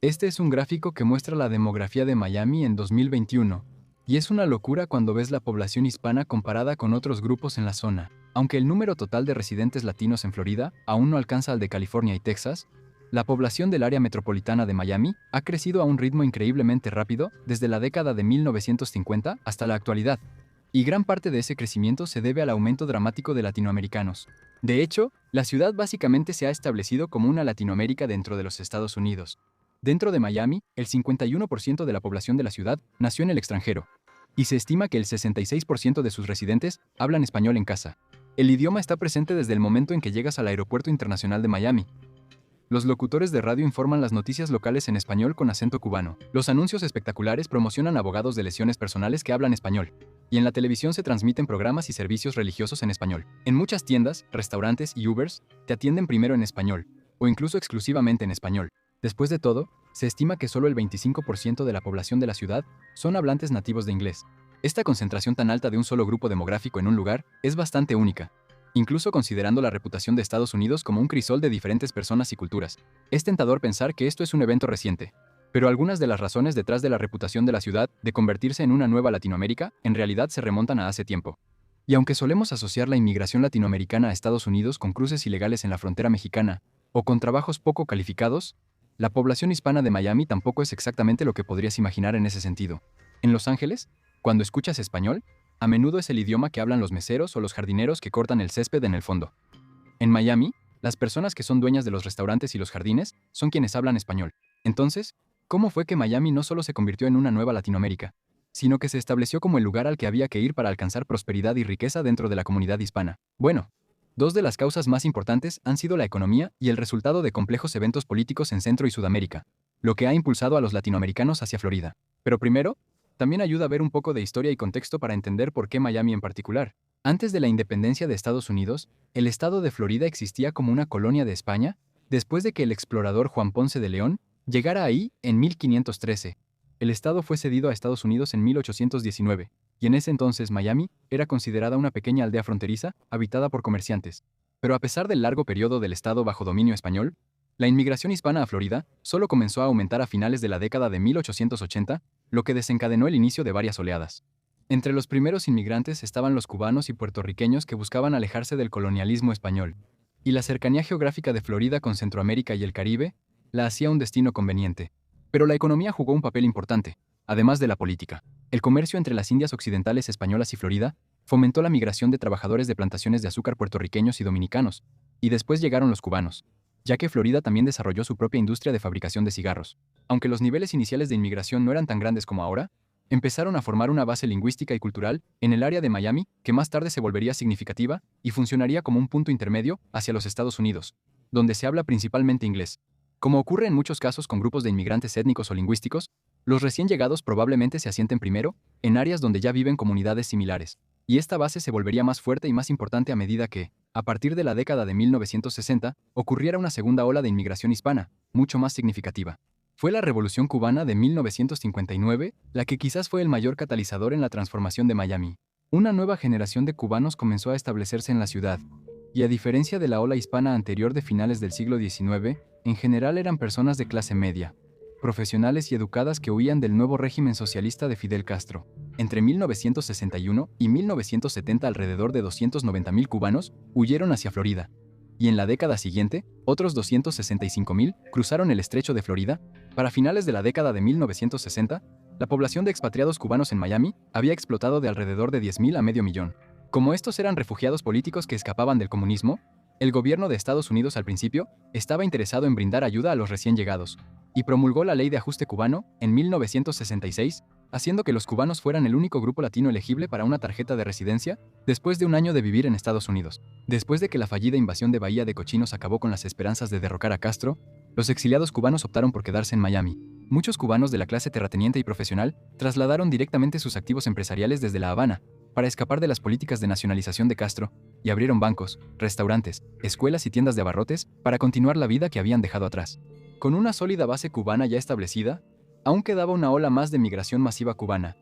Este es un gráfico que muestra la demografía de Miami en 2021, y es una locura cuando ves la población hispana comparada con otros grupos en la zona. Aunque el número total de residentes latinos en Florida aún no alcanza al de California y Texas, la población del área metropolitana de Miami ha crecido a un ritmo increíblemente rápido desde la década de 1950 hasta la actualidad, y gran parte de ese crecimiento se debe al aumento dramático de latinoamericanos. De hecho, la ciudad básicamente se ha establecido como una Latinoamérica dentro de los Estados Unidos. Dentro de Miami, el 51% de la población de la ciudad nació en el extranjero, y se estima que el 66% de sus residentes hablan español en casa. El idioma está presente desde el momento en que llegas al Aeropuerto Internacional de Miami. Los locutores de radio informan las noticias locales en español con acento cubano. Los anuncios espectaculares promocionan abogados de lesiones personales que hablan español. Y en la televisión se transmiten programas y servicios religiosos en español. En muchas tiendas, restaurantes y Ubers te atienden primero en español, o incluso exclusivamente en español. Después de todo, se estima que solo el 25% de la población de la ciudad son hablantes nativos de inglés. Esta concentración tan alta de un solo grupo demográfico en un lugar es bastante única, incluso considerando la reputación de Estados Unidos como un crisol de diferentes personas y culturas. Es tentador pensar que esto es un evento reciente, pero algunas de las razones detrás de la reputación de la ciudad de convertirse en una nueva Latinoamérica en realidad se remontan a hace tiempo. Y aunque solemos asociar la inmigración latinoamericana a Estados Unidos con cruces ilegales en la frontera mexicana o con trabajos poco calificados, la población hispana de Miami tampoco es exactamente lo que podrías imaginar en ese sentido. En Los Ángeles, cuando escuchas español, a menudo es el idioma que hablan los meseros o los jardineros que cortan el césped en el fondo. En Miami, las personas que son dueñas de los restaurantes y los jardines son quienes hablan español. Entonces, ¿cómo fue que Miami no solo se convirtió en una nueva Latinoamérica, sino que se estableció como el lugar al que había que ir para alcanzar prosperidad y riqueza dentro de la comunidad hispana? Bueno, dos de las causas más importantes han sido la economía y el resultado de complejos eventos políticos en Centro y Sudamérica, lo que ha impulsado a los latinoamericanos hacia Florida. Pero primero, también ayuda a ver un poco de historia y contexto para entender por qué Miami en particular. Antes de la independencia de Estados Unidos, el estado de Florida existía como una colonia de España, después de que el explorador Juan Ponce de León llegara ahí en 1513. El estado fue cedido a Estados Unidos en 1819, y en ese entonces Miami era considerada una pequeña aldea fronteriza habitada por comerciantes. Pero a pesar del largo periodo del estado bajo dominio español, la inmigración hispana a Florida solo comenzó a aumentar a finales de la década de 1880, lo que desencadenó el inicio de varias oleadas. Entre los primeros inmigrantes estaban los cubanos y puertorriqueños que buscaban alejarse del colonialismo español, y la cercanía geográfica de Florida con Centroamérica y el Caribe la hacía un destino conveniente. Pero la economía jugó un papel importante, además de la política. El comercio entre las Indias Occidentales españolas y Florida fomentó la migración de trabajadores de plantaciones de azúcar puertorriqueños y dominicanos, y después llegaron los cubanos, ya que Florida también desarrolló su propia industria de fabricación de cigarros. Aunque los niveles iniciales de inmigración no eran tan grandes como ahora, empezaron a formar una base lingüística y cultural en el área de Miami que más tarde se volvería significativa y funcionaría como un punto intermedio hacia los Estados Unidos, donde se habla principalmente inglés. Como ocurre en muchos casos con grupos de inmigrantes étnicos o lingüísticos, los recién llegados probablemente se asienten primero en áreas donde ya viven comunidades similares, y esta base se volvería más fuerte y más importante a medida que, a partir de la década de 1960, ocurriera una segunda ola de inmigración hispana, mucho más significativa. Fue la Revolución Cubana de 1959 la que quizás fue el mayor catalizador en la transformación de Miami. Una nueva generación de cubanos comenzó a establecerse en la ciudad, y a diferencia de la ola hispana anterior de finales del siglo XIX, en general eran personas de clase media, profesionales y educadas que huían del nuevo régimen socialista de Fidel Castro. Entre 1961 y 1970 alrededor de 290.000 cubanos huyeron hacia Florida, y en la década siguiente, otros 265.000 cruzaron el estrecho de Florida. Para finales de la década de 1960, la población de expatriados cubanos en Miami había explotado de alrededor de 10.000 a medio millón. Como estos eran refugiados políticos que escapaban del comunismo, el gobierno de Estados Unidos al principio estaba interesado en brindar ayuda a los recién llegados, y promulgó la Ley de Ajuste Cubano en 1966, haciendo que los cubanos fueran el único grupo latino elegible para una tarjeta de residencia después de un año de vivir en Estados Unidos. Después de que la fallida invasión de Bahía de Cochinos acabó con las esperanzas de derrocar a Castro, los exiliados cubanos optaron por quedarse en Miami. Muchos cubanos de la clase terrateniente y profesional trasladaron directamente sus activos empresariales desde La Habana, para escapar de las políticas de nacionalización de Castro, y abrieron bancos, restaurantes, escuelas y tiendas de abarrotes para continuar la vida que habían dejado atrás. Con una sólida base cubana ya establecida, aún quedaba una ola más de migración masiva cubana,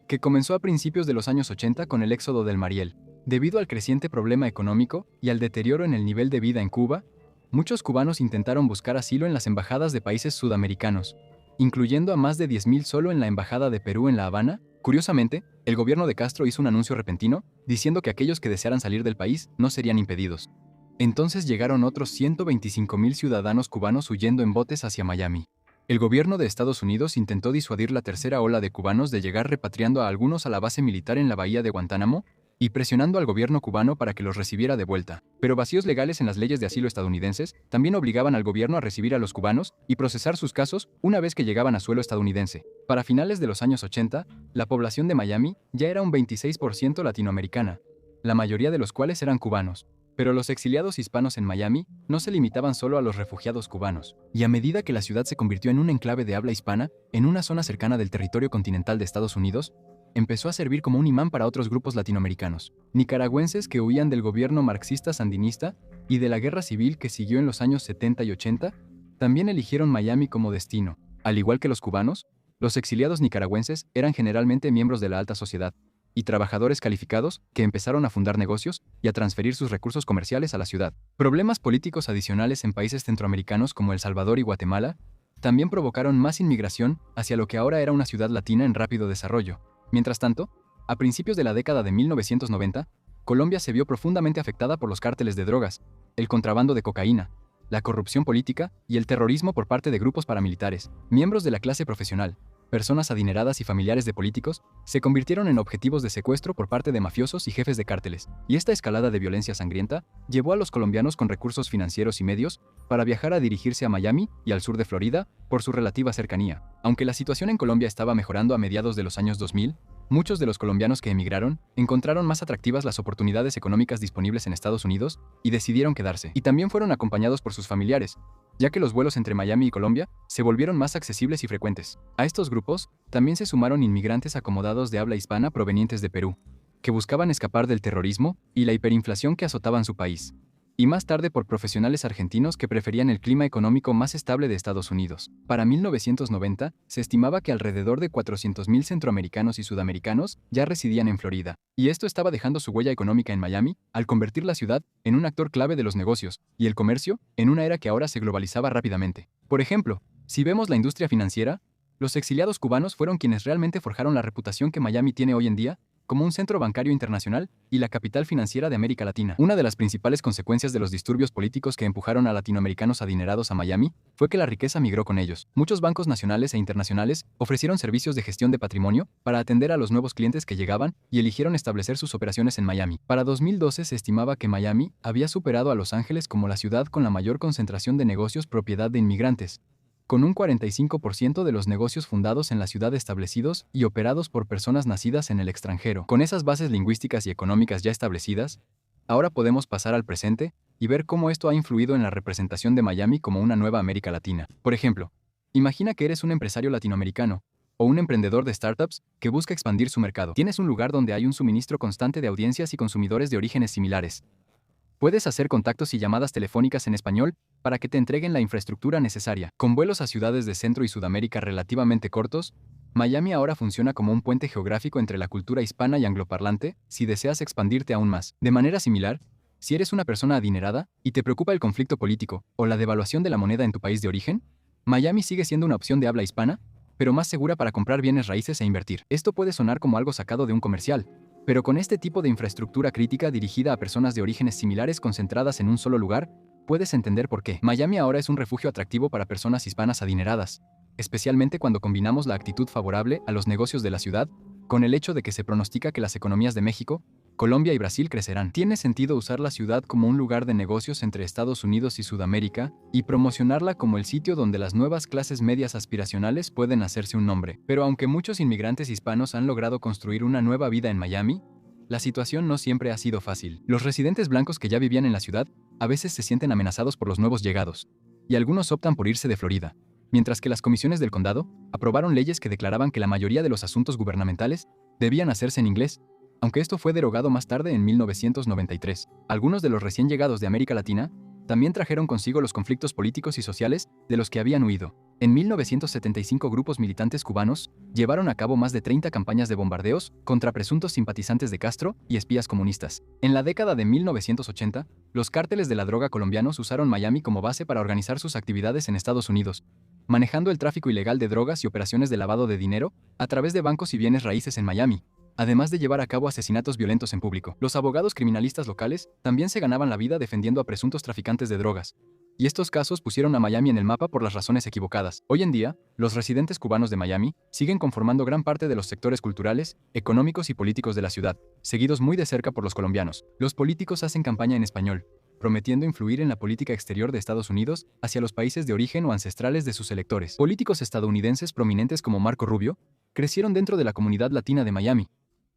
que comenzó a principios de los años 80 con el éxodo del Mariel. Debido al creciente problema económico y al deterioro en el nivel de vida en Cuba, muchos cubanos intentaron buscar asilo en las embajadas de países sudamericanos, incluyendo a más de 10.000 solo en la Embajada de Perú en La Habana. Curiosamente, el gobierno de Castro hizo un anuncio repentino diciendo que aquellos que desearan salir del país no serían impedidos. Entonces llegaron otros 125.000 ciudadanos cubanos huyendo en botes hacia Miami. El gobierno de Estados Unidos intentó disuadir la tercera ola de cubanos de llegar repatriando a algunos a la base militar en la bahía de Guantánamo y presionando al gobierno cubano para que los recibiera de vuelta. Pero vacíos legales en las leyes de asilo estadounidenses también obligaban al gobierno a recibir a los cubanos y procesar sus casos una vez que llegaban a suelo estadounidense. Para finales de los años 80, la población de Miami ya era un 26% latinoamericana, la mayoría de los cuales eran cubanos. Pero los exiliados hispanos en Miami no se limitaban solo a los refugiados cubanos, y a medida que la ciudad se convirtió en un enclave de habla hispana, en una zona cercana del territorio continental de Estados Unidos, empezó a servir como un imán para otros grupos latinoamericanos, nicaragüenses que huían del gobierno marxista-sandinista y de la guerra civil que siguió en los años 70 y 80, también eligieron Miami como destino. Al igual que los cubanos, los exiliados nicaragüenses eran generalmente miembros de la alta sociedad, y trabajadores calificados que empezaron a fundar negocios y a transferir sus recursos comerciales a la ciudad. Problemas políticos adicionales en países centroamericanos como El Salvador y Guatemala también provocaron más inmigración hacia lo que ahora era una ciudad latina en rápido desarrollo. Mientras tanto, a principios de la década de 1990, Colombia se vio profundamente afectada por los cárteles de drogas, el contrabando de cocaína, la corrupción política y el terrorismo por parte de grupos paramilitares. Miembros de la clase profesional, personas adineradas y familiares de políticos se convirtieron en objetivos de secuestro por parte de mafiosos y jefes de cárteles, y esta escalada de violencia sangrienta llevó a los colombianos con recursos financieros y medios para viajar a dirigirse a Miami y al sur de Florida por su relativa cercanía. Aunque la situación en Colombia estaba mejorando a mediados de los años 2000, muchos de los colombianos que emigraron encontraron más atractivas las oportunidades económicas disponibles en Estados Unidos y decidieron quedarse. Y también fueron acompañados por sus familiares, ya que los vuelos entre Miami y Colombia se volvieron más accesibles y frecuentes. A estos grupos también se sumaron inmigrantes acomodados de habla hispana provenientes de Perú, que buscaban escapar del terrorismo y la hiperinflación que azotaban su país, y más tarde por profesionales argentinos que preferían el clima económico más estable de Estados Unidos. Para 1990, se estimaba que alrededor de 400.000 centroamericanos y sudamericanos ya residían en Florida, y esto estaba dejando su huella económica en Miami al convertir la ciudad en un actor clave de los negocios y el comercio en una era que ahora se globalizaba rápidamente. Por ejemplo, si vemos la industria financiera, los exiliados cubanos fueron quienes realmente forjaron la reputación que Miami tiene hoy en día como un centro bancario internacional y la capital financiera de América Latina. Una de las principales consecuencias de los disturbios políticos que empujaron a latinoamericanos adinerados a Miami fue que la riqueza migró con ellos. Muchos bancos nacionales e internacionales ofrecieron servicios de gestión de patrimonio para atender a los nuevos clientes que llegaban y eligieron establecer sus operaciones en Miami. Para 2012 se estimaba que Miami había superado a Los Ángeles como la ciudad con la mayor concentración de negocios propiedad de inmigrantes, con un 45% de los negocios fundados en la ciudad establecidos y operados por personas nacidas en el extranjero. Con esas bases lingüísticas y económicas ya establecidas, ahora podemos pasar al presente y ver cómo esto ha influido en la representación de Miami como una nueva América Latina. Por ejemplo, imagina que eres un empresario latinoamericano o un emprendedor de startups que busca expandir su mercado. Tienes un lugar donde hay un suministro constante de audiencias y consumidores de orígenes similares. Puedes hacer contactos y llamadas telefónicas en español para que te entreguen la infraestructura necesaria. Con vuelos a ciudades de Centro y Sudamérica relativamente cortos, Miami ahora funciona como un puente geográfico entre la cultura hispana y angloparlante si deseas expandirte aún más. De manera similar, si eres una persona adinerada y te preocupa el conflicto político o la devaluación de la moneda en tu país de origen, Miami sigue siendo una opción de habla hispana, pero más segura para comprar bienes raíces e invertir. Esto puede sonar como algo sacado de un comercial, pero con este tipo de infraestructura crítica dirigida a personas de orígenes similares concentradas en un solo lugar, puedes entender por qué. Miami ahora es un refugio atractivo para personas hispanas adineradas, especialmente cuando combinamos la actitud favorable a los negocios de la ciudad con el hecho de que se pronostica que las economías de México, Colombia y Brasil crecerán. Tiene sentido usar la ciudad como un lugar de negocios entre Estados Unidos y Sudamérica y promocionarla como el sitio donde las nuevas clases medias aspiracionales pueden hacerse un nombre. Pero aunque muchos inmigrantes hispanos han logrado construir una nueva vida en Miami, la situación no siempre ha sido fácil. Los residentes blancos que ya vivían en la ciudad a veces se sienten amenazados por los nuevos llegados, y algunos optan por irse de Florida, mientras que las comisiones del condado aprobaron leyes que declaraban que la mayoría de los asuntos gubernamentales debían hacerse en inglés, aunque esto fue derogado más tarde en 1993. Algunos de los recién llegados de América Latina también trajeron consigo los conflictos políticos y sociales de los que habían huido. En 1975 grupos militantes cubanos llevaron a cabo más de 30 campañas de bombardeos contra presuntos simpatizantes de Castro y espías comunistas. En la década de 1980, los cárteles de la droga colombianos usaron Miami como base para organizar sus actividades en Estados Unidos, manejando el tráfico ilegal de drogas y operaciones de lavado de dinero a través de bancos y bienes raíces en Miami, además de llevar a cabo asesinatos violentos en público. Los abogados criminalistas locales también se ganaban la vida defendiendo a presuntos traficantes de drogas, y estos casos pusieron a Miami en el mapa por las razones equivocadas. Hoy en día, los residentes cubanos de Miami siguen conformando gran parte de los sectores culturales, económicos y políticos de la ciudad, seguidos muy de cerca por los colombianos. Los políticos hacen campaña en español, prometiendo influir en la política exterior de Estados Unidos hacia los países de origen o ancestrales de sus electores. Políticos estadounidenses prominentes como Marco Rubio crecieron dentro de la comunidad latina de Miami,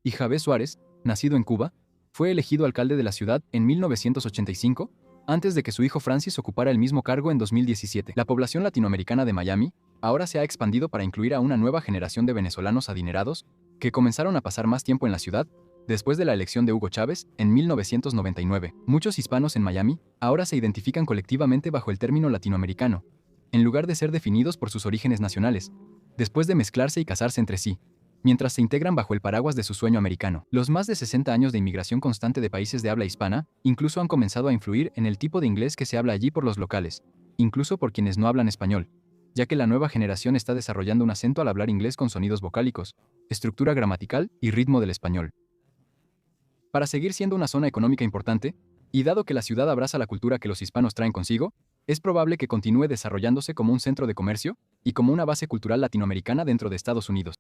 y Javier Suárez, nacido en Cuba, fue elegido alcalde de la ciudad en 1985, antes de que su hijo Francis ocupara el mismo cargo en 2017. La población latinoamericana de Miami ahora se ha expandido para incluir a una nueva generación de venezolanos adinerados que comenzaron a pasar más tiempo en la ciudad después de la elección de Hugo Chávez en 1999. Muchos hispanos en Miami ahora se identifican colectivamente bajo el término latinoamericano, en lugar de ser definidos por sus orígenes nacionales, después de mezclarse y casarse entre sí, mientras se integran bajo el paraguas de su sueño americano. Los más de 60 años de inmigración constante de países de habla hispana incluso han comenzado a influir en el tipo de inglés que se habla allí por los locales, incluso por quienes no hablan español, ya que la nueva generación está desarrollando un acento al hablar inglés con sonidos vocálicos, estructura gramatical y ritmo del español. Para seguir siendo una zona económica importante, y dado que la ciudad abraza la cultura que los hispanos traen consigo, es probable que continúe desarrollándose como un centro de comercio y como una base cultural latinoamericana dentro de Estados Unidos.